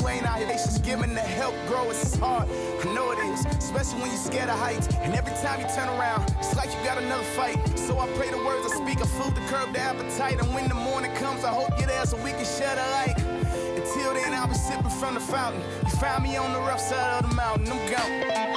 you ain't out here, they just giving the help grow. It's hard, I know it is, especially when you're scared of heights. And every time you turn around, it's like you got another fight. So I pray the words I speak of food to curb the appetite. And when the morning comes, I hope you're there so we can share the light. Until then, I'll be sipping from the fountain. You found me on the rough side of the mountain, I'm gone.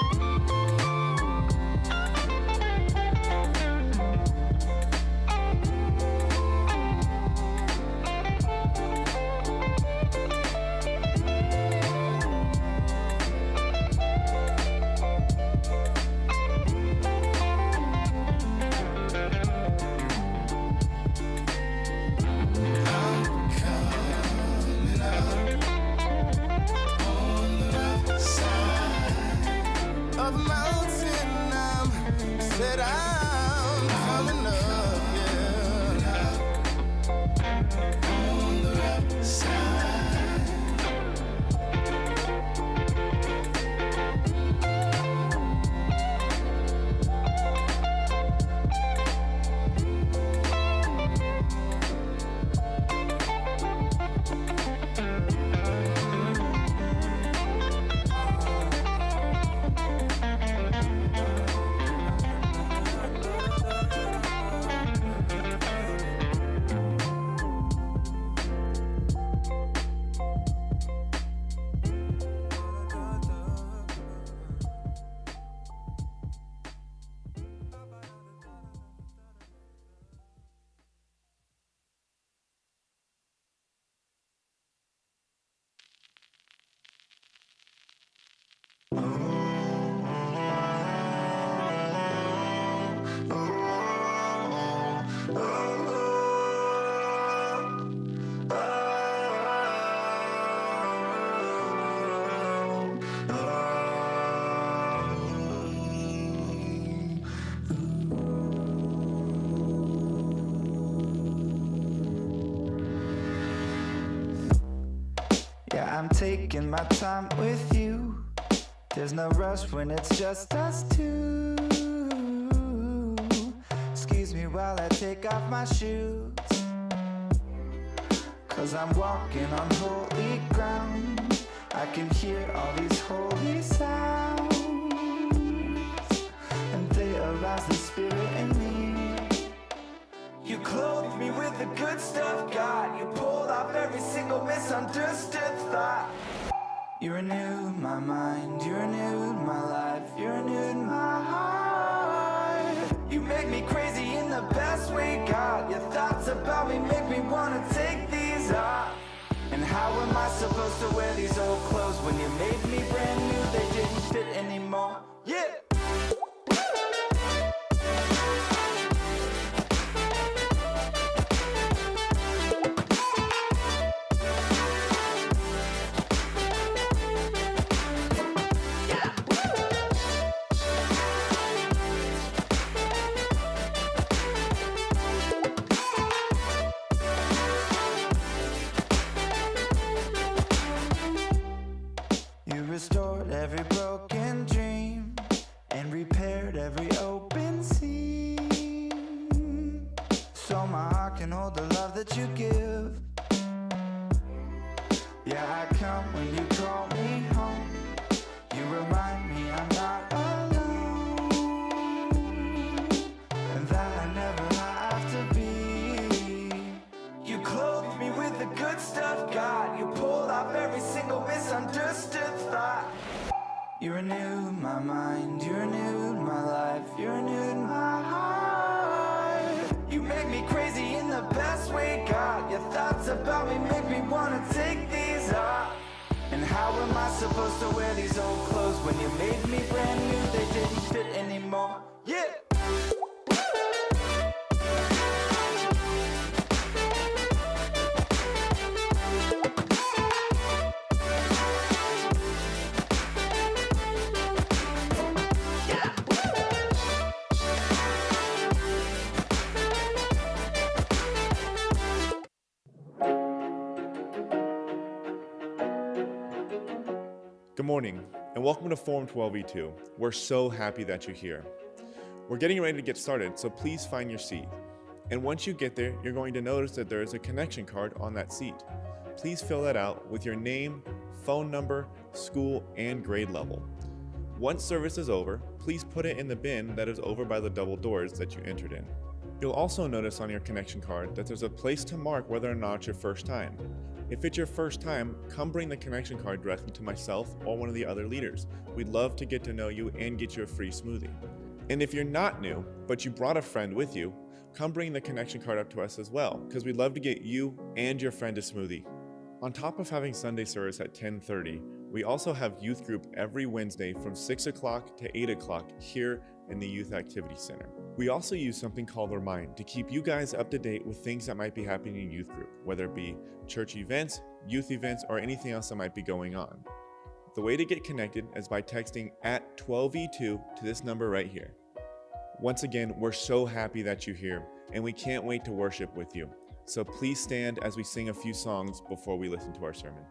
I'm taking my time with you. There's no rush when it's just us two. Excuse me while I take off my shoes, 'cause I'm walking on holy ground. I can hear all these holy sounds, and they arouse the spirit in me. You clothed me with the good stuff, God. You pulled off every single misunderstood thought. You renewed my mind, you renewed my life, you renewed my heart. You make me crazy in the best way, God. Your thoughts about me make me wanna take these off. And how am I supposed to wear these old clothes when you made me brand new? They didn't fit anymore. Yeah. Restored every broken dream and repaired every open seam, so my heart can hold the love that you give. Yeah, I come when you call me home. You remind me I'm not alone, and that I never have to be. You clothed me with the good stuff, God. You pulled off every single misunderstood thought. You renewed my mind, you renewed my life, you renewed my heart. You make me crazy in the best way, God. Your thoughts about me make me wanna take these off. And how am I supposed to wear these old clothes when you made me brand new? They didn't fit anymore. Yeah. Good morning, and welcome to Forum 12E2. We're so happy that you're here. We're getting ready to get started, so please find your seat. And once you get there, you're going to notice that there is a connection card on that seat. Please fill that out with your name, phone number, school, and grade level. Once service is over, please put it in the bin that is over by the double doors that you entered in. You'll also notice on your connection card that there's a place to mark whether or not it's your first time. If it's your first time, come bring the connection card directly to myself or one of the other leaders. We'd love to get to know you and get you a free smoothie. And if you're not new, but you brought a friend with you, come bring the connection card up to us as well, because we'd love to get you and your friend a smoothie. On top of having Sunday service at 10:30, we also have youth group every Wednesday from 6 o'clock to 8 o'clock here in the Youth Activity Center. We also use something called Remind to keep you guys up to date with things that might be happening in youth group, whether it be church events, youth events, or anything else that might be going on. The way to get connected is by texting at 12E2 to this number right here. Once again, we're so happy that you're here, and we can't wait to worship with you. So please stand as we sing a few songs before we listen to our sermon.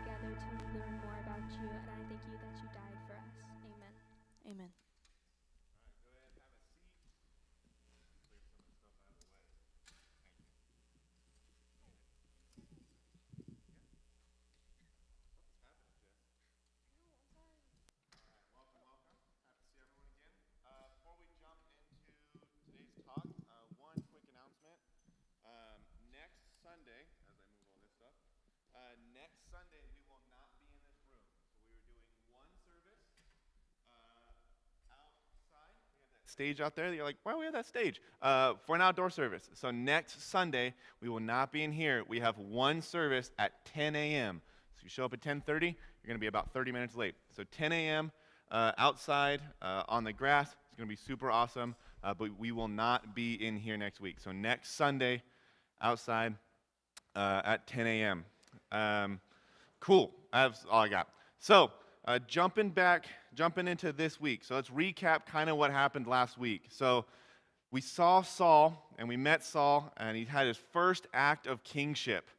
together to learn more about you, and I thank you that you died for us. Amen. Amen. Before we jump into today's talk, one quick announcement. Next Sunday, as I move all this stuff, next Sunday we will not be in this room. So we were doing one service outside. We have that stage out there. You're like, why do we have that stage? For an outdoor service. So next Sunday we will not be in here. We have one service at 10 a.m. So you show up at 10:30, you're going to be about 30 minutes late. So 10 a.m. Outside on the grass. It's going to be super awesome, but we will not be in here next week. So next Sunday, outside at 10 a.m. Cool. That's all I got. So jumping into this week. So let's recap kind of what happened last week. So we saw Saul, and we met Saul, and he had his first act of kingship.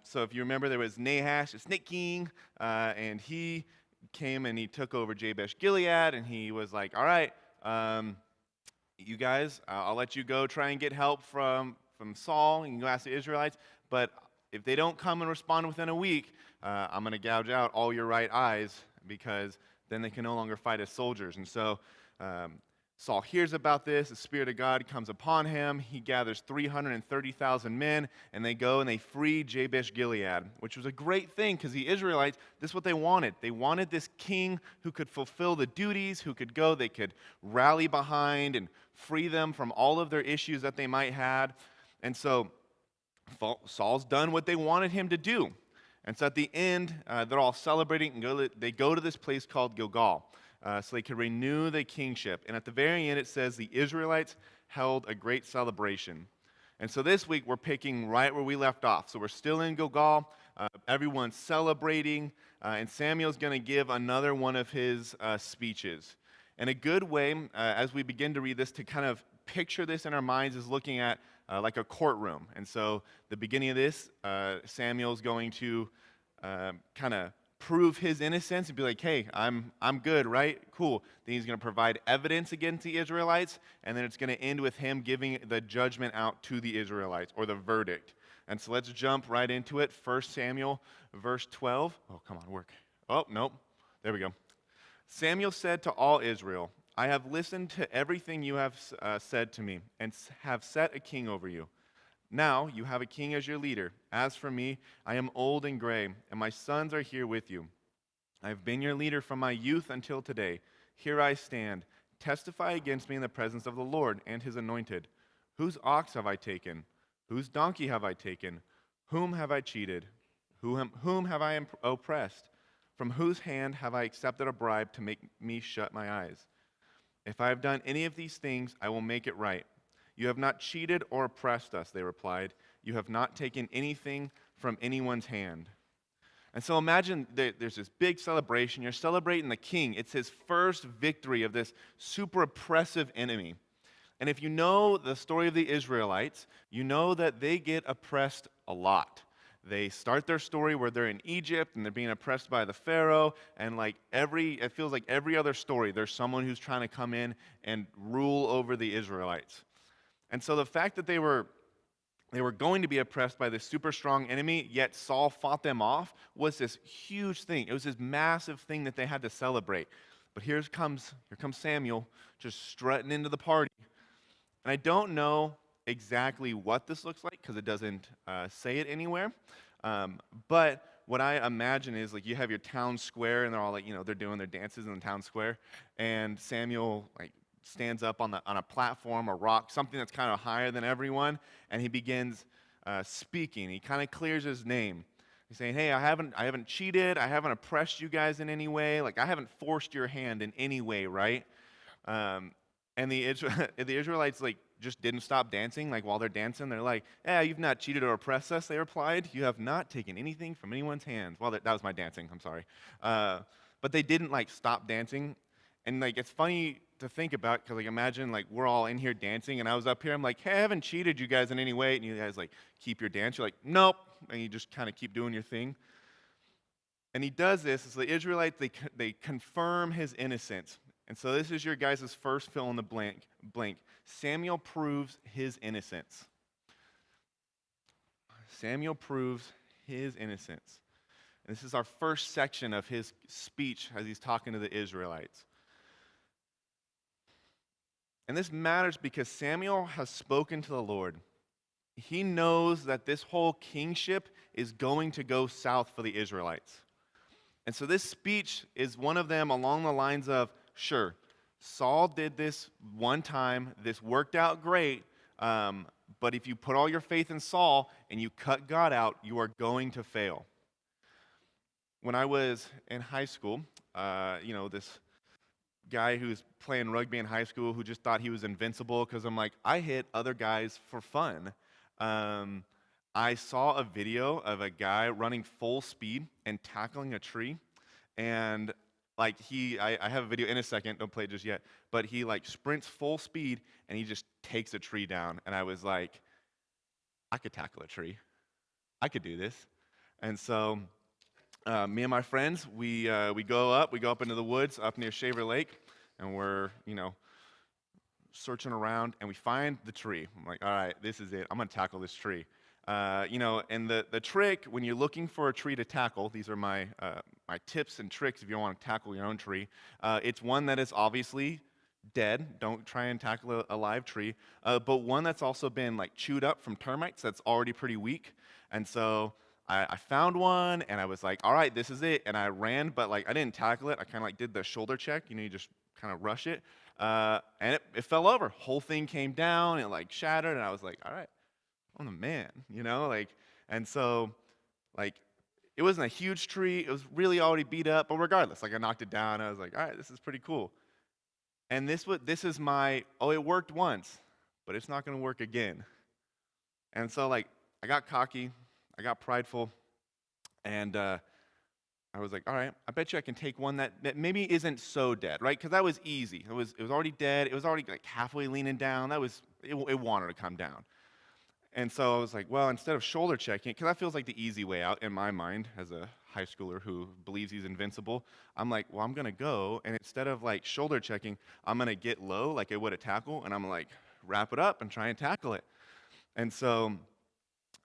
So if you remember, there was Nahash, the Snake King, and he came and he took over Jabesh Gilead, and he was like, all right, you guys, I'll let you go try and get help from Saul, and you can go ask the Israelites, but if they don't come and respond within a week, I'm going to gouge out all your right eyes, because then they can no longer fight as soldiers. And so Saul hears about this. The Spirit of God comes upon him. He gathers 330,000 men, and they go and they free Jabesh Gilead, which was a great thing because the Israelites, this is what they wanted. They wanted this king who could fulfill the duties, who could go, they could rally behind and free them from all of their issues that they might have. And so Saul's done what they wanted him to do. And so at the end, they're all celebrating, and they go to this place called Gilgal. So they could renew the kingship. And at the very end, it says the Israelites held a great celebration. And so this week, we're picking right where we left off. So we're still in Gilgal. Everyone's celebrating. And Samuel's going to give another one of his speeches. And a good way, as we begin to read this, to kind of picture this in our minds is looking at like a courtroom. And so the beginning of this, Samuel's going to kind of prove his innocence and be like, hey, I'm good, right? Cool. Then he's going to provide evidence against the Israelites, and then it's going to end with him giving the judgment out to the Israelites, or the verdict. And so let's jump right into it. 1 Samuel, verse 12. Oh, come on, work. Oh, nope. There we go. Samuel said to all Israel, I have listened to everything you have said to me, and have set a king over you. Now you have a king as your leader. As for me, I am old and gray, and my sons are here with you. I have been your leader from my youth until today. Here I stand. Testify against me in the presence of the Lord and his anointed. Whose ox have I taken? Whose donkey have I taken? Whom have I cheated? Whom have I oppressed? From whose hand have I accepted a bribe to make me shut my eyes? If I have done any of these things, I will make it right. You have not cheated or oppressed us, they replied. You have not taken anything from anyone's hand. And so imagine there's this big celebration. You're celebrating the king. It's his first victory of this super oppressive enemy. And if you know the story of the Israelites, you know that they get oppressed a lot. They start their story where they're in Egypt and they're being oppressed by the Pharaoh, and it feels like every other story, there's someone who's trying to come in and rule over the Israelites. And so the fact that they were going to be oppressed by this super strong enemy, yet Saul fought them off, was this huge thing. It was this massive thing that they had to celebrate. But here comes Samuel just strutting into the party. And I don't know exactly what this looks like because it doesn't say it anywhere. But what I imagine is like you have your town square, and they're all they're doing their dances in the town square, and Samuel stands up on a platform, a rock, something that's kind of higher than everyone, and he begins speaking. He kind of clears his name. He's saying, hey, I haven't cheated, I haven't oppressed you guys in any way, I haven't forced your hand in any way, right? And the Israelites just didn't stop dancing. While they're dancing, they're like, yeah, you've not cheated or oppressed us, they replied. You have not taken anything from anyone's hands. Well, that was my dancing, I'm sorry. But they didn't stop dancing. And it's funny to think about, because imagine we're all in here dancing, and I was up here, I'm like, hey, I haven't cheated you guys in any way, and you guys keep your dance. You're like, nope, and you just kind of keep doing your thing. And he does this, so the Israelites, they confirm his innocence. And so this is your guys' first fill in the blank. Samuel proves his innocence. Samuel proves his innocence. And this is our first section of his speech as he's talking to the Israelites. And this matters because Samuel has spoken to the Lord. He knows that this whole kingship is going to go south for the Israelites. And so this speech is one of them along the lines of, sure, Saul did this one time, this worked out great, but if you put all your faith in Saul and you cut God out, you are going to fail. When I was in high school, this guy who's playing rugby in high school who just thought he was invincible because I'm like, I hit other guys for fun. I saw a video of a guy running full speed and tackling a tree, and I have a video in a second, don't play it just yet, but he sprints full speed and he just takes a tree down, and I was like, I could tackle a tree. I could do this. And so me and my friends, we go up into the woods up near Shaver Lake, and we're, searching around, and we find the tree. I'm like, all right, this is it. I'm going to tackle this tree. And the trick, when you're looking for a tree to tackle, these are my tips and tricks if you want to tackle your own tree. It's one that is obviously dead. Don't try and tackle a live tree. But one that's also been chewed up from termites that's already pretty weak. And so I found one, and I was like, all right, this is it. And I ran, but I didn't tackle it. I kind of did the shoulder check. You just kind of rush it. And it fell over. Whole thing came down, it shattered, and I was like, all right, I'm the man, And so, it wasn't a huge tree. It was really already beat up, but regardless, I knocked it down. I was like, all right, this is pretty cool. And this is my, it worked once, but it's not going to work again. And so, I got cocky, I got prideful, and I was like, all right, I bet you I can take one that maybe isn't so dead, right? Because that was easy. It was already dead. It was already halfway leaning down. It wanted to come down. And so I was like, well, instead of shoulder checking, because that feels like the easy way out in my mind as a high schooler who believes he's invincible, I'm like, well, I'm going to go, and instead of shoulder checking, I'm going to get low like I would a tackle, and I'm going to wrap it up and try and tackle it. And so,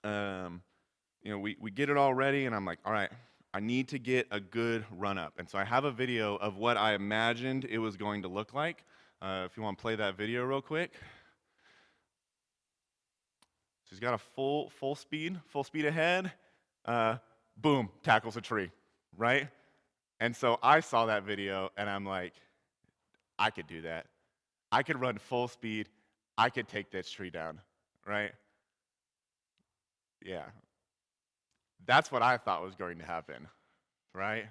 we get it all ready, and I'm like, all right, I need to get a good run up. And so I have a video of what I imagined it was going to look like. If you want to play that video real quick. So he's got a full speed ahead. Boom, tackles a tree, right? And so I saw that video, and I'm like, I could do that. I could run full speed. I could take this tree down, right? Yeah. That's what I thought was going to happen, right?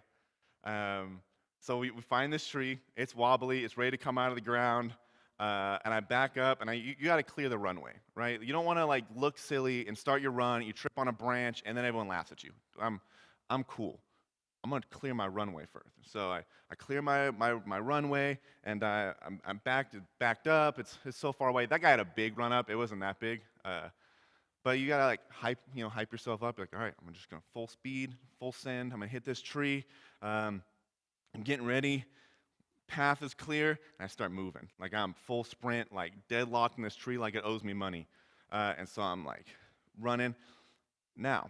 So we find this tree. It's wobbly. It's ready to come out of the ground. And I back up, and you got to clear the runway, right? You don't want to look silly and start your run. You trip on a branch, and then everyone laughs at you. I'm cool. I'm going to clear my runway first. So I clear my runway, and I'm backed up. It's so far away. That guy had a big run up. It wasn't that big. But you gotta hype yourself up. All right, I'm just gonna full speed, full send. I'm gonna hit this tree. I'm getting ready. Path is clear, and I start moving. I'm full sprint, deadlocked in this tree like it owes me money. And so I'm running. Now,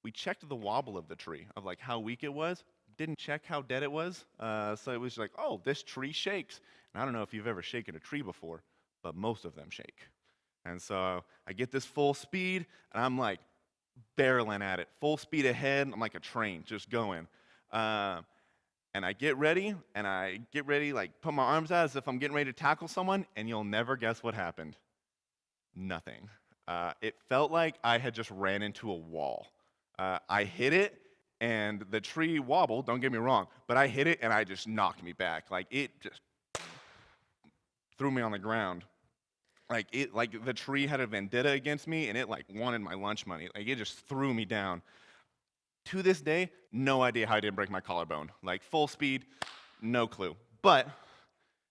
we checked the wobble of the tree, of how weak it was. Didn't check how dead it was. So it was oh, this tree shakes. And I don't know if you've ever shaken a tree before, but most of them shake. And so I get this full speed, and I'm barreling at it. Full speed ahead, I'm like a train, just going. And I get ready, put my arms out as if I'm getting ready to tackle someone, and you'll never guess what happened. Nothing. It felt like I had just ran into a wall. I hit it, and the tree wobbled, don't get me wrong, but I hit it, and I just knocked me back. It just threw me on the ground. The tree had a vendetta against me, and it wanted my lunch money. It just threw me down. To this day, no idea how I didn't break my collarbone. Full speed, no clue. But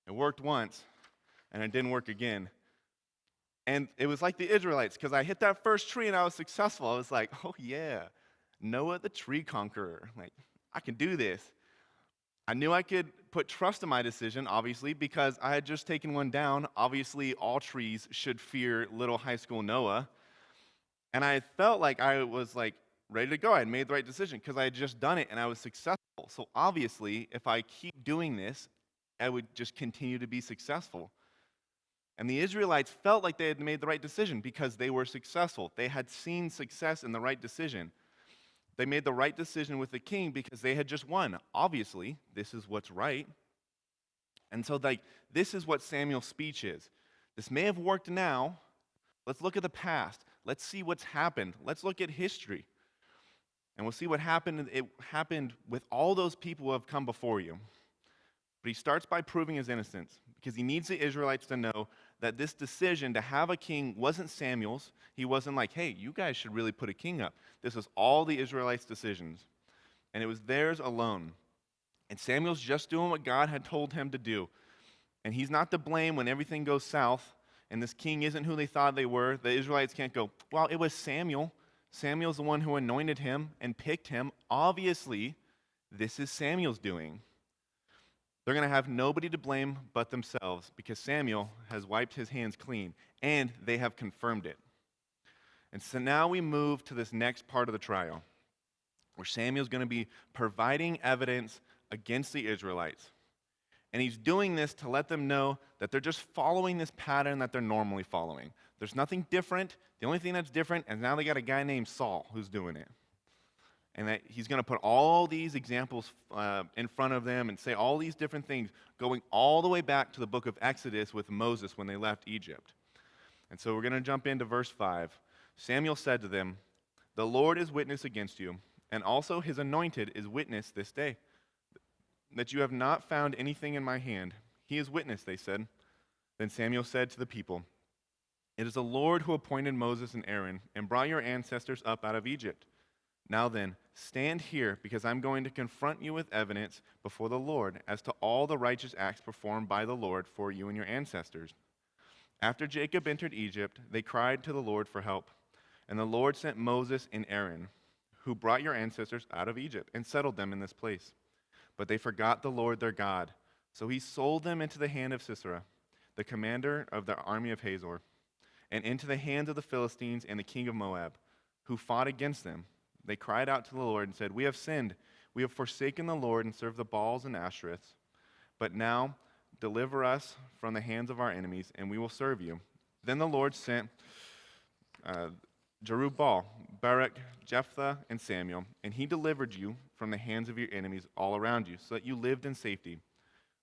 it worked once, and it didn't work again. And it was like the Israelites, because I hit that first tree and I was successful. I was like, oh yeah, Noah the tree conqueror. I can do this. I knew I could put trust in my decision, obviously, because I had just taken one down. Obviously, all trees should fear little high school Noah. And I felt like I was ready to go. I had made the right decision because I had just done it and I was successful. So obviously, if I keep doing this, I would just continue to be successful. And the Israelites felt like they had made the right decision because they were successful. They had seen success in the right decision. They made the right decision with the king because they had just won. Obviously, this is what's right. And so this is what Samuel's speech is. This may have worked now. Let's look at the past. Let's see what's happened. Let's look at history. And we'll see what happened. It happened with all those people who have come before you. But he starts by proving his innocence because he needs the Israelites to know that this decision to have a king wasn't Samuel's. He wasn't like, hey, you guys should really put a king up. This was all the Israelites' decisions. And it was theirs alone. And Samuel's just doing what God had told him to do. And he's not to blame when everything goes south and this king isn't who they thought they were. The Israelites can't go, well, it was Samuel. Samuel's the one who anointed him and picked him. Obviously, this is Samuel's doing. They're going to have nobody to blame but themselves because Samuel has wiped his hands clean, and they have confirmed it. And so now we move to this next part of the trial, where Samuel's going to be providing evidence against the Israelites. And he's doing this to let them know that they're just following this pattern that they're normally following. There's nothing different. The only thing that's different is now they got a guy named Saul who's doing it. And that he's going to put all these examples in front of them and say all these different things, going all the way back to the book of Exodus with Moses when they left Egypt. And so we're going to jump into verse 5. Samuel said to them, "The Lord is witness against you, and also his anointed is witness this day, that you have not found anything in my hand. He is witness," they said. Then Samuel said to the people, "It is the Lord who appointed Moses and Aaron and brought your ancestors up out of Egypt. Now then, stand here, because I'm going to confront you with evidence before the Lord as to all the righteous acts performed by the Lord for you and your ancestors. After Jacob entered Egypt, they cried to the Lord for help. And the Lord sent Moses and Aaron, who brought your ancestors out of Egypt and settled them in this place. But they forgot the Lord their God. So he sold them into the hand of Sisera, the commander of the army of Hazor, and into the hands of the Philistines and the king of Moab, who fought against them. They cried out to the Lord and said, 'We have sinned. We have forsaken the Lord and served the Baals and Ashtoreths. But now deliver us from the hands of our enemies, and we will serve you.' Then the Lord sent Jerubbaal, Barak, Jephthah, and Samuel, and he delivered you from the hands of your enemies all around you, so that you lived in safety.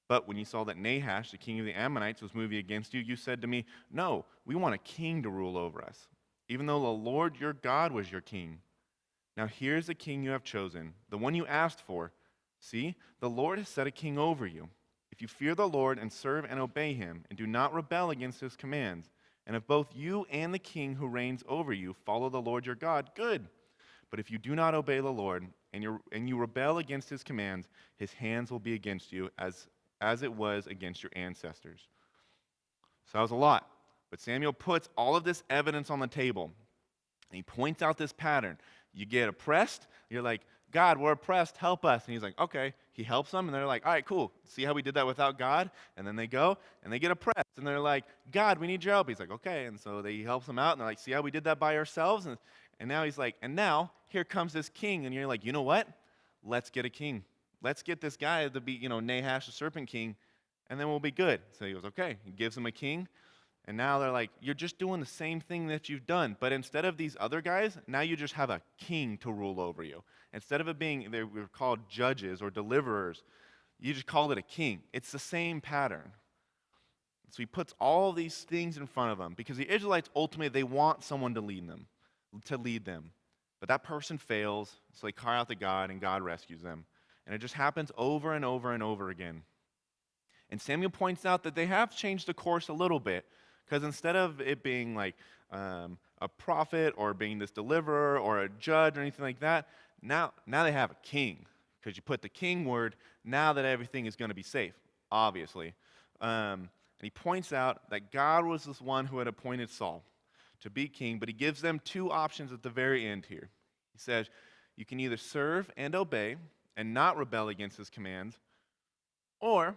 But when you saw that Nahash, the king of the Ammonites, was moving against you, you said to me, 'No, we want a king to rule over us,' even though the Lord your God was your king. Now here's the king you have chosen, the one you asked for. See, the Lord has set a king over you. If you fear the Lord and serve and obey him, and do not rebel against his commands, and if both you and the king who reigns over you follow the Lord your God, good. But if you do not obey the Lord, and you rebel against his commands, his hands will be against you as it was against your ancestors." So that was a lot. But Samuel puts all of this evidence on the table, and he points out this pattern. You get oppressed, you're like, "God, we're oppressed, help us." And he's like, okay. He helps them, and they're like, "All right, cool. See how we did that without God?" And then they go, and they get oppressed, and they're like, "God, we need your help." He's like, okay. And so he helps them out, and they're like, "See how we did that by ourselves?" And now he's like, "And now, here comes this king." And you're like, you know what? Let's get a king. Let's get this guy to be, Nahash, the serpent king, and then we'll be good. So he goes, okay. He gives him a king. And now they're like, "You're just doing the same thing that you've done. But instead of these other guys, now you just have a king to rule over you. Instead of it being, they were called judges or deliverers, you just called it a king." It's the same pattern. So he puts all these things in front of them because the Israelites, ultimately, they want someone to lead them. But that person fails, so they cry out to God, and God rescues them. And it just happens over and over and over again. And Samuel points out that they have changed the course a little bit. Because instead of it being like a prophet or being this deliverer or a judge or anything like that, now they have a king. Because you put the king word, now that everything is going to be safe, obviously. And he points out that God was this one who had appointed Saul to be king, but he gives them two options at the very end here. He says, you can either serve and obey, and not rebel against his commands, or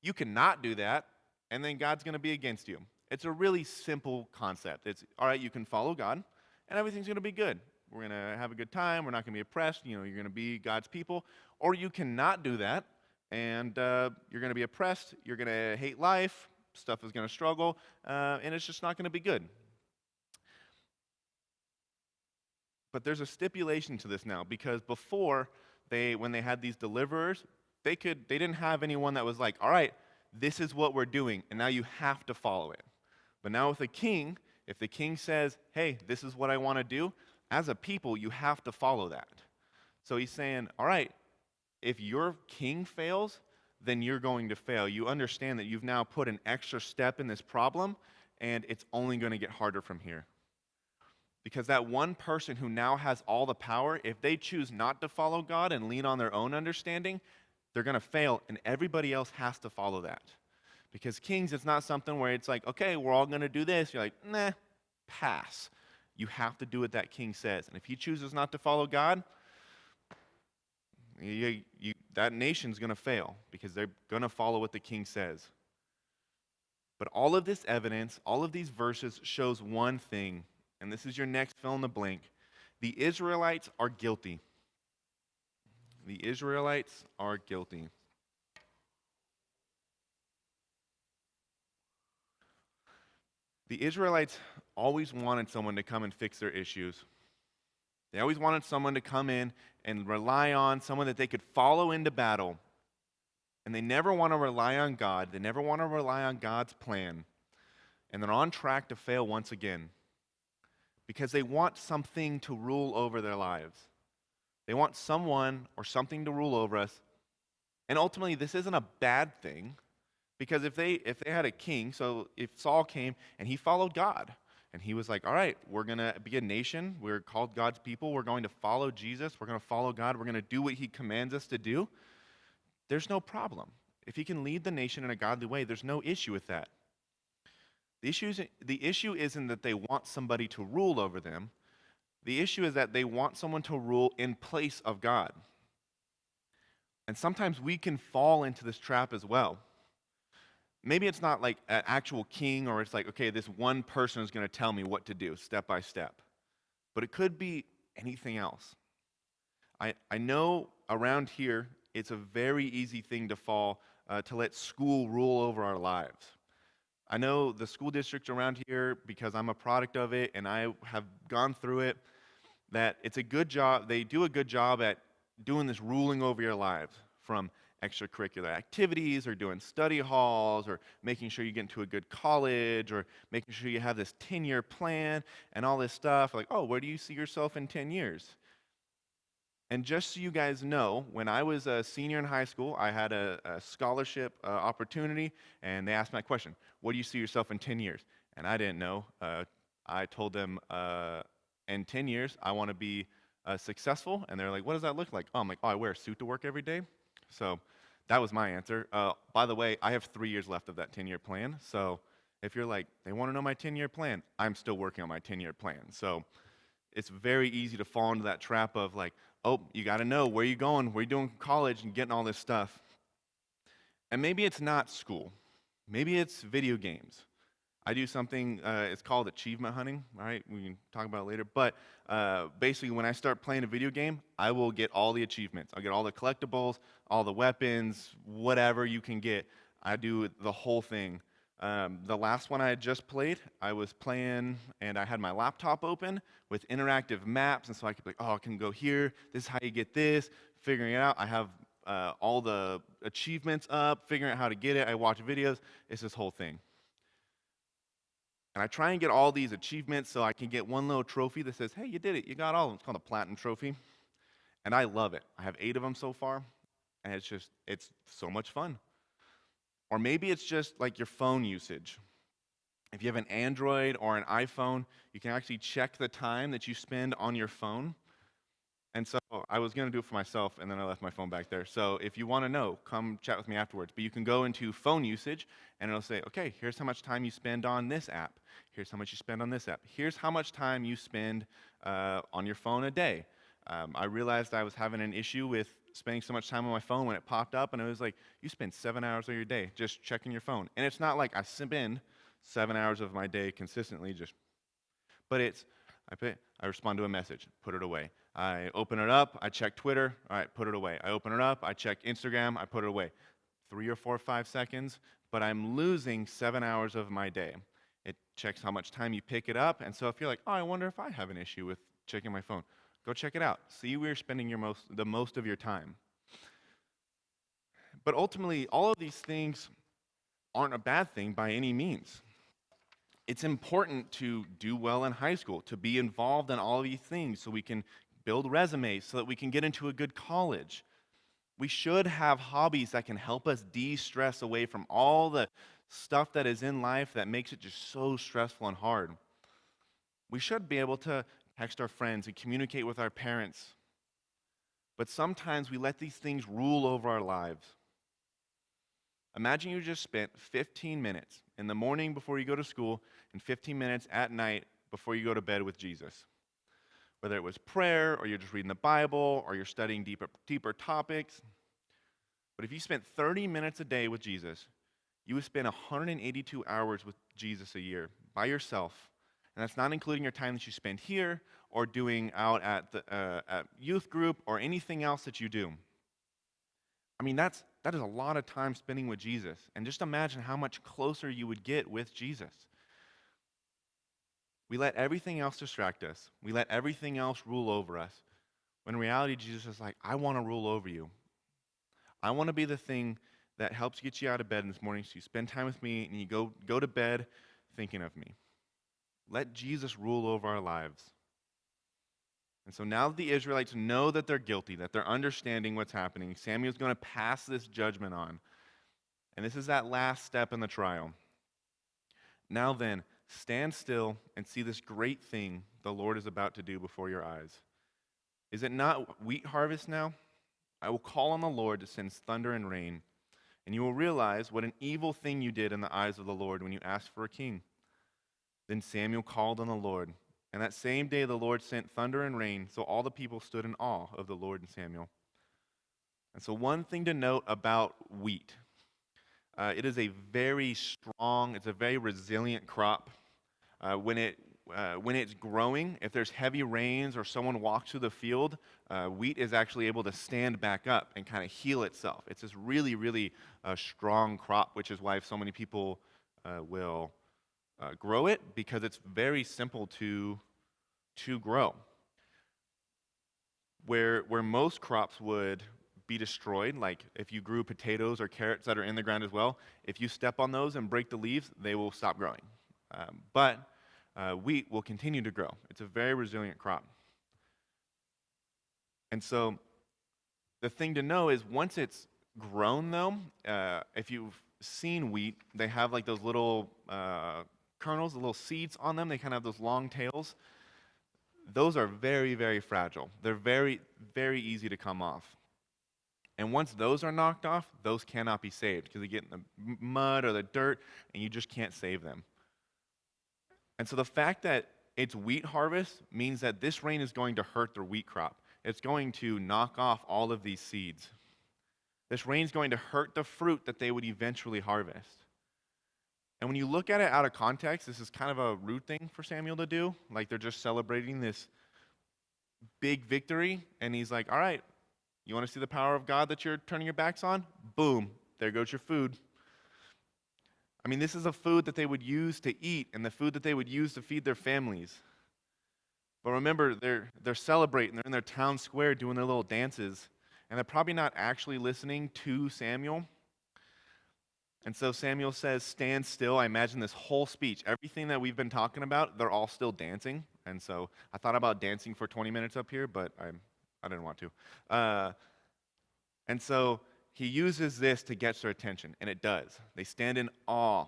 you cannot do that, and then God's going to be against you. It's a really simple concept. It's, all right, you can follow God, and everything's going to be good. We're going to have a good time. We're not going to be oppressed. You're going to be God's people. Or you cannot do that, and you're going to be oppressed. You're going to hate life. Stuff is going to struggle, and it's just not going to be good. But there's a stipulation to this now, because before, when they had these deliverers, they didn't have anyone that was like, all right, this is what we're doing, and now you have to follow it. But now with a king, if the king says, hey, this is what I want to do, as a people, you have to follow that. So he's saying, all right, if your king fails, then you're going to fail. You understand that you've now put an extra step in this problem, and it's only going to get harder from here. Because that one person who now has all the power, if they choose not to follow God and lean on their own understanding, they're going to fail, and everybody else has to follow that. Because kings, it's not something where it's like, okay, we're all going to do this. You're like, nah, pass. You have to do what that king says. And if he chooses not to follow God, that nation's going to fail because they're going to follow what the king says. But all of this evidence, all of these verses shows one thing, and this is your next fill in the blank. The Israelites are guilty. The Israelites are guilty. The Israelites always wanted someone to come and fix their issues. They always wanted someone to come in and rely on, someone that they could follow into battle. And they never want to rely on God. They never want to rely on God's plan. And they're on track to fail once again because they want something to rule over their lives. They want someone or something to rule over us. And ultimately, this isn't a bad thing. Because if they had a king, so if Saul came and he followed God, and he was like, all right, we're going to be a nation, we're called God's people, we're going to follow Jesus, we're going to follow God, we're going to do what he commands us to do, there's no problem. If he can lead the nation in a godly way, there's no issue with that. The issue isn't that they want somebody to rule over them. The issue is that they want someone to rule in place of God. And sometimes we can fall into this trap as well. Maybe it's not like an actual king or it's like, okay, this one person is going to tell me what to do step by step. But it could be anything else. I know around here, it's a very easy thing to fall, to let school rule over our lives. I know the school districts around here, because I'm a product of it and I have gone through it, that it's a good job, they do a good job at doing this ruling over your lives, from extracurricular activities or doing study halls or making sure you get into a good college or making sure you have this 10-year plan and all this stuff. Like, oh, where do you see yourself in 10 years? And just so you guys know, when I was a senior in high school, I had a scholarship opportunity, and they asked me that question, what do you see yourself in 10 years? And I didn't know. I told them, in 10 years, I want to be successful. And they're like, what does that look like? Oh, I'm like, oh, I wear a suit to work every day. So that was my answer. By the way, I have 3 years left of that 10-year plan. So if you're like, they want to know my 10-year plan, I'm still working on my 10-year plan. So it's very easy to fall into that trap of like, oh, you got to know where you going, where you doing college and getting all this stuff. And maybe it's not school. Maybe it's video games. I do something, it's called achievement hunting, all right? We can talk about it later. But basically, when I start playing a video game, I will get all the achievements. I'll get all the collectibles, all the weapons, whatever you can get. I do the whole thing. The last one I had just played, I was playing, and I had my laptop open with interactive maps, and so I could be like, oh, I can go here, this is how you get this, figuring it out. I have all the achievements up, figuring out how to get it. I watch videos. It's this whole thing. And I try and get all these achievements so I can get one little trophy that says, hey, you did it. You got all of them. It's called a platinum trophy. And I love it. I have 8 of them so far. And it's so much fun. Or maybe it's just like your phone usage. If you have an Android or an iPhone, you can actually check the time that you spend on your phone. And so I was going to do it for myself, and then I left my phone back there. So if you want to know, come chat with me afterwards. But you can go into phone usage, and it'll say, okay, here's how much time you spend on this app. Here's how much you spend on this app. Here's how much time you spend on your phone a day. I realized I was having an issue with spending so much time on my phone when it popped up, and it was like, you spend 7 hours of your day just checking your phone. And it's not like I spend 7 hours of my day consistently but it's, I respond to a message, put it away. I open it up, I check Twitter, all right, put it away. I open it up, I check Instagram, I put it away. 3 or 4 or 5 seconds, but I'm losing 7 hours of my day. It checks how much time you pick it up, and so if you're like, oh, I wonder if I have an issue with checking my phone, go check it out. See where you're spending the most of your time. But ultimately, all of these things aren't a bad thing by any means. It's important to do well in high school, to be involved in all of these things so we can build resumes, so that we can get into a good college. We should have hobbies that can help us de-stress away from all the stuff that is in life that makes it just so stressful and hard. We should be able to text our friends and communicate with our parents. But sometimes we let these things rule over our lives. Imagine you just spent 15 minutes in the morning before you go to school and 15 minutes at night before you go to bed with Jesus. Whether it was prayer, or you're just reading the Bible, or you're studying deeper topics. But if you spent 30 minutes a day with Jesus, you would spend 182 hours with Jesus a year by yourself. And that's not including your time that you spend here or doing out at the at youth group or anything else that you do. I mean, that is a lot of time spending with Jesus. And just imagine how much closer you would get with Jesus. We let everything else distract us. We let everything else rule over us. When in reality, Jesus is like, I want to rule over you. I want to be the thing that helps get you out of bed in this morning so you spend time with me and you go to bed thinking of me. Let Jesus rule over our lives. And so now that the Israelites know that they're guilty, that they're understanding what's happening, Samuel's going to pass this judgment on. And this is that last step in the trial. Now then, stand still and see this great thing the Lord is about to do before your eyes. Is it not wheat harvest now? I will call on the Lord to send thunder and rain, and you will realize what an evil thing you did in the eyes of the Lord when you asked for a king. Then Samuel called on the Lord, and that same day the Lord sent thunder and rain, so all the people stood in awe of the Lord and Samuel. And so one thing to note about wheat, it is a very strong, it's a very resilient crop. When it's growing, if there's heavy rains or someone walks through the field, wheat is actually able to stand back up and kind of heal itself. It's this really, really strong crop, which is why so many people will grow it, because it's very simple to grow. Where most crops would be destroyed, like if you grew potatoes or carrots that are in the ground as well, if you step on those and break the leaves, they will stop growing. But wheat will continue to grow. It's a very resilient crop. And so the thing to know is once it's grown, though, if you've seen wheat, they have like those little kernels, the little seeds on them. They kind of have those long tails. Those are very, very fragile. They're very, very easy to come off. And once those are knocked off, those cannot be saved because they get in the mud or the dirt, and you just can't save them. And so the fact that it's wheat harvest means that this rain is going to hurt their wheat crop. It's going to knock off all of these seeds. This rain is going to hurt the fruit that they would eventually harvest. And when you look at it out of context, this is kind of a rude thing for Samuel to do. Like they're just celebrating this big victory, and he's like, all right, you want to see the power of God that you're turning your backs on? Boom, there goes your food. I mean, this is a food that they would use to eat and the food that they would use to feed their families. But remember, they're celebrating. They're in their town square doing their little dances, and they're probably not actually listening to Samuel. And so Samuel says, stand still. I imagine this whole speech, everything that we've been talking about, they're all still dancing. And so I thought about dancing for 20 minutes up here, but I didn't want to. And so he uses this to get their attention, and it does. They stand in awe.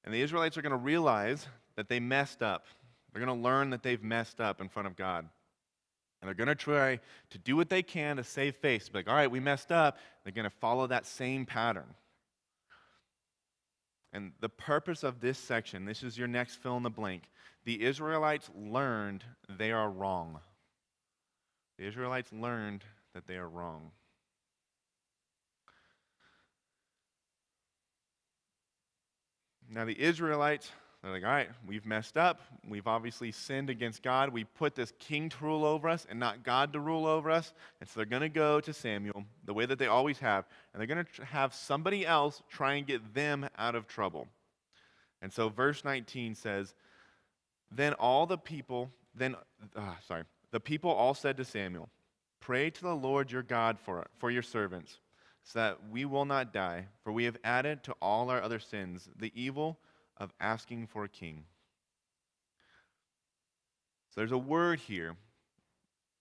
And the Israelites are going to realize that they messed up. They're going to learn that they've messed up in front of God. And they're going to try to do what they can to save face. Be like, all right, we messed up. They're going to follow that same pattern. And the purpose of this section, this is your next fill in the blank. The Israelites learned they are wrong. The Israelites learned that they are wrong. Now the Israelites, they're like, all right, we've messed up. We've obviously sinned against God. We put this king to rule over us and not God to rule over us. And so they're going to go to Samuel the way that they always have, and they're going to have somebody else try and get them out of trouble. And so verse 19 says, then all the people, the people all said to Samuel, pray to the Lord your God for your servants, so that we will not die, for we have added to all our other sins the evil of asking for a king. So there's a word here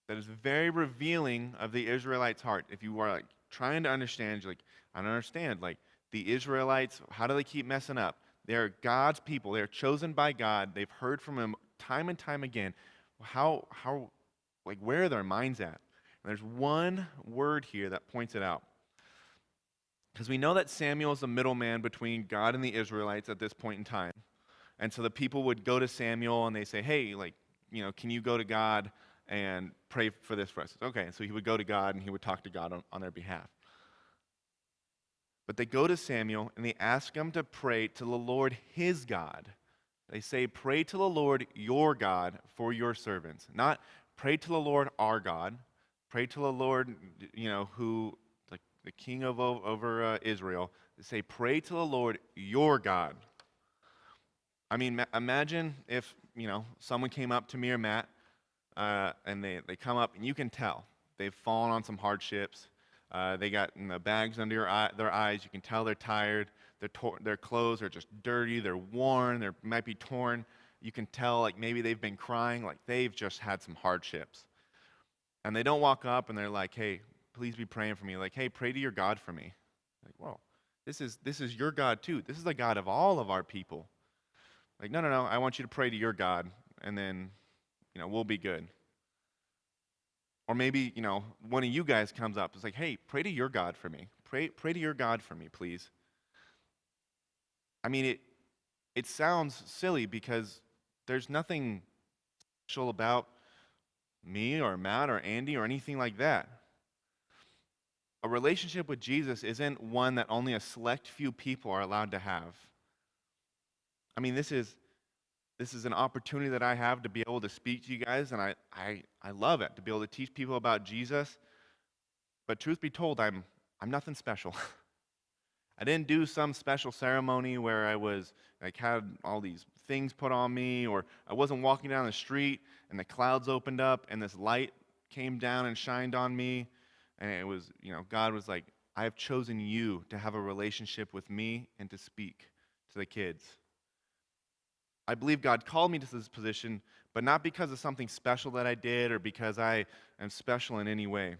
that is very revealing of the Israelites' heart. If you are like trying to understand, you're like, I don't understand. Like the Israelites, how do they keep messing up? They're God's people. They're chosen by God. They've heard from him time and time again. Where are their minds at? And there's one word here that points it out. Because we know that Samuel is the middleman between God and the Israelites at this point in time. And so the people would go to Samuel and they say, hey, can you go to God and pray for this for us? Okay, so he would go to God and he would talk to God on their behalf. But they go to Samuel and they ask him to pray to the Lord his God. They say, pray to the Lord your God for your servants. Not pray to the Lord our God. Pray to the Lord, who the king over Israel. They say, pray to the Lord your God. I mean, imagine if, someone came up to me or Matt, and they come up, and you can tell they've fallen on some hardships. They got bags under their eyes. You can tell they're tired. Their clothes are just dirty. They're worn. They might be torn. You can tell, maybe they've been crying. They've just had some hardships. And they don't walk up, and they're like, hey, please be praying for me. Hey, pray to your God for me. Whoa, this is your God too. This is the God of all of our people. No, I want you to pray to your God, and then, we'll be good. Or maybe, one of you guys comes up. It's hey, pray to your God for me. Pray to your God for me, please. I mean, it sounds silly because there's nothing special about me or Matt or Andy or anything like that. A relationship with Jesus isn't one that only a select few people are allowed to have. I mean, this is an opportunity that I have to be able to speak to you guys, and I love it, to be able to teach people about Jesus. But truth be told, I'm nothing special. I didn't do some special ceremony where I was had all these things put on me, or I wasn't walking down the street and the clouds opened up and this light came down and shined on me, and it was, God was like, I have chosen you to have a relationship with me and to speak to the kids. I believe God called me to this position, but not because of something special that I did or because I am special in any way.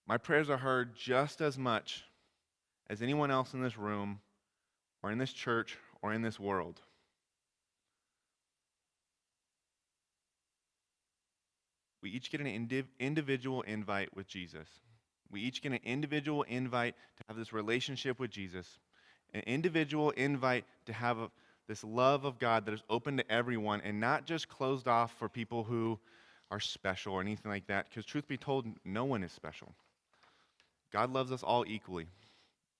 My prayers are heard just as much as anyone else in this room or in this church or in this world. We each get an individual invite with Jesus. We each get an individual invite to have this relationship with Jesus, an individual invite to have this love of God that is open to everyone and not just closed off for people who are special or anything like that, because truth be told, no one is special. God loves us all equally,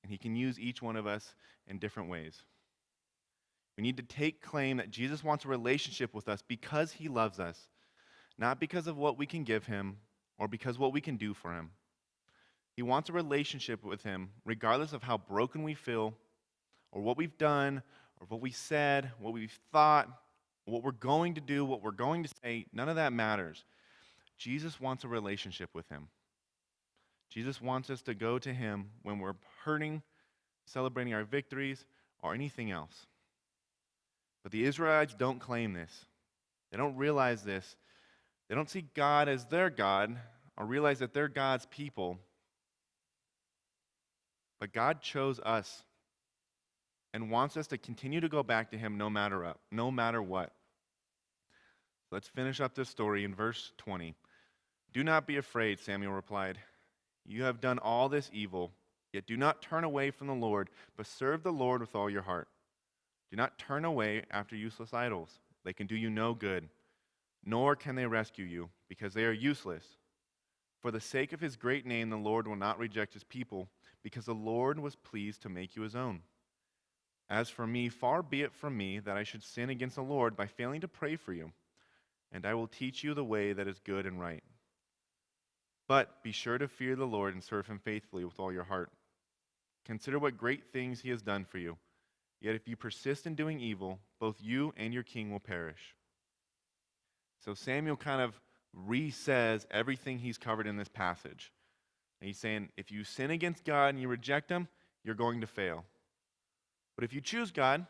and he can use each one of us in different ways. We need to take claim that Jesus wants a relationship with us because he loves us, not because of what we can give him or because what we can do for him. He wants a relationship with him regardless of how broken we feel or what we've done or what we said, what we've thought, what we're going to do, what we're going to say. None of that matters. Jesus wants a relationship with him. Jesus wants us to go to him when we're hurting, celebrating our victories, or anything else. But the Israelites don't claim this. They don't realize this. They don't see God as their God or realize that they're God's people. But God chose us and wants us to continue to go back to him no matter what. Let's finish up this story in verse 20. Do not be afraid, Samuel replied. You have done all this evil, yet do not turn away from the Lord, but serve the Lord with all your heart. Do not turn away after useless idols. They can do you no good, nor can they rescue you, because they are useless. For the sake of his great name, the Lord will not reject his people, because the Lord was pleased to make you his own. As for me, far be it from me that I should sin against the Lord by failing to pray for you, and I will teach you the way that is good and right. But be sure to fear the Lord and serve him faithfully with all your heart. Consider what great things he has done for you. Yet if you persist in doing evil, both you and your king will perish. So Samuel kind of re-says everything he's covered in this passage. And he's saying, if you sin against God and you reject him, you're going to fail. But if you choose God,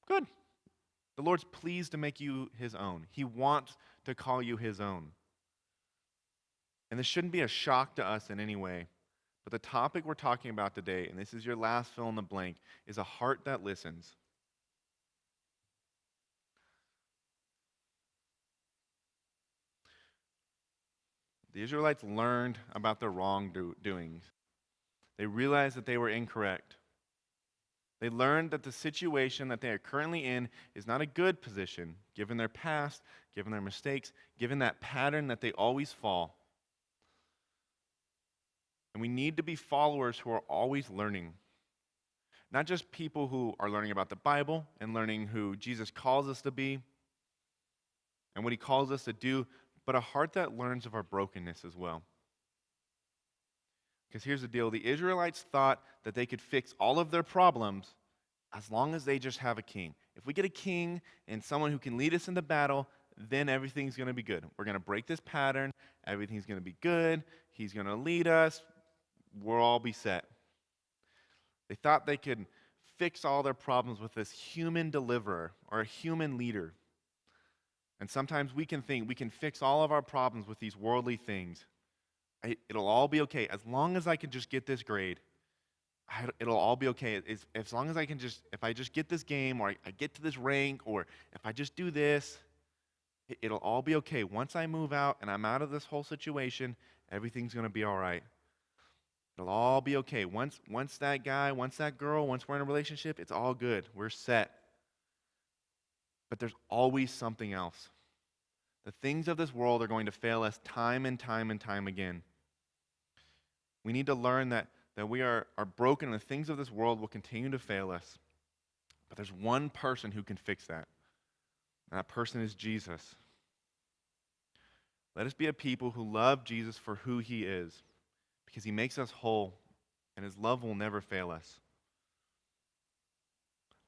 good. The Lord's pleased to make you his own. He wants to call you his own. And this shouldn't be a shock to us in any way. But the topic we're talking about today, and this is your last fill in the blank, is a heart that listens. The Israelites learned about their wrongdoings. They realized that they were incorrect. They learned that the situation that they are currently in is not a good position, given their past, given their mistakes, given that pattern that they always fall. And we need to be followers who are always learning. Not just people who are learning about the Bible and learning who Jesus calls us to be and what he calls us to do, but a heart that learns of our brokenness as well. Because here's the deal. The Israelites thought that they could fix all of their problems as long as they just have a king. If we get a king and someone who can lead us into battle, then everything's going to be good. We're going to break this pattern. Everything's going to be good. He's going to lead us. We'll all be set. They thought they could fix all their problems with this human deliverer or a human leader. And sometimes we can think we can fix all of our problems with these worldly things. It'll all be okay. As long as I can just get this grade, it'll all be okay. As long as I can if I just get this game, or I get to this rank, or if I just do this, it'll all be okay. Once I move out and I'm out of this whole situation, everything's going to be all right. It'll all be okay. Once that guy, once that girl, once we're in a relationship, it's all good. We're set. But there's always something else. The things of this world are going to fail us time and time and time again. We need to learn that we are broken, and the things of this world will continue to fail us. But there's one person who can fix that. And that person is Jesus. Let us be a people who love Jesus for who he is, because he makes us whole, and his love will never fail us.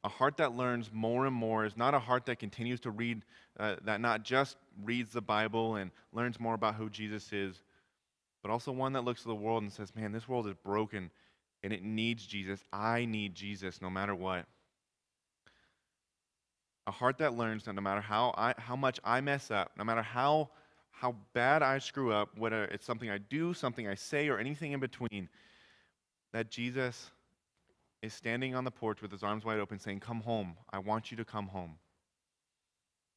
A heart that learns more and more is not a heart that continues to read, that not just reads the Bible and learns more about who Jesus is, but also one that looks at the world and says, man, this world is broken and it needs Jesus. I need Jesus no matter what. A heart that learns that no matter how much I mess up, no matter how bad I screw up, whether it's something I do, something I say, or anything in between, that Jesus is standing on the porch with his arms wide open saying, come home. I want you to come home.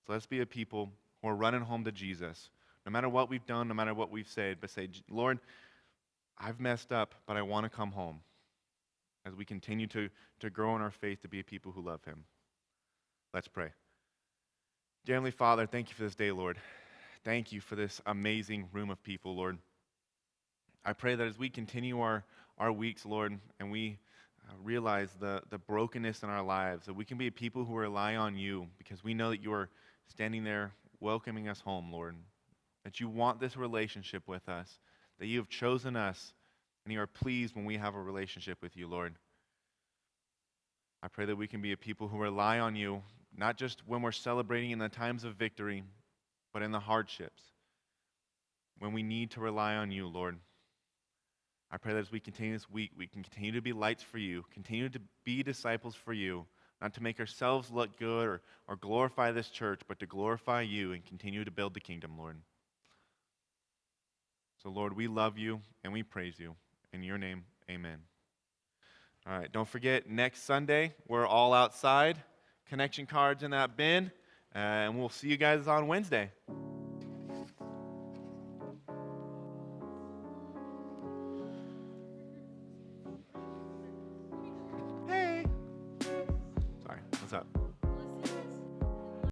So let's be a people who are running home to Jesus. No matter what we've done, no matter what we've said, but say, Lord, I've messed up, but I want to come home. As we continue to grow in our faith to be a people who love him. Let's pray. Dear Heavenly Father, thank you for this day, Lord. Thank you for this amazing room of people, Lord. I pray that as we continue our weeks, Lord, and we realize the brokenness in our lives, that we can be a people who rely on you, because we know that you are standing there welcoming us home, Lord. That you want this relationship with us, that you have chosen us, and you are pleased when we have a relationship with you, Lord. I pray that we can be a people who rely on you, not just when we're celebrating in the times of victory, but in the hardships, when we need to rely on you, Lord. I pray that as we continue this week, we can continue to be lights for you, continue to be disciples for you, not to make ourselves look good or glorify this church, but to glorify you and continue to build the kingdom, Lord. So, Lord, we love you and we praise you. In your name, amen. All right, don't forget, next Sunday, we're all outside. Connection cards in that bin, and we'll see you guys on Wednesday.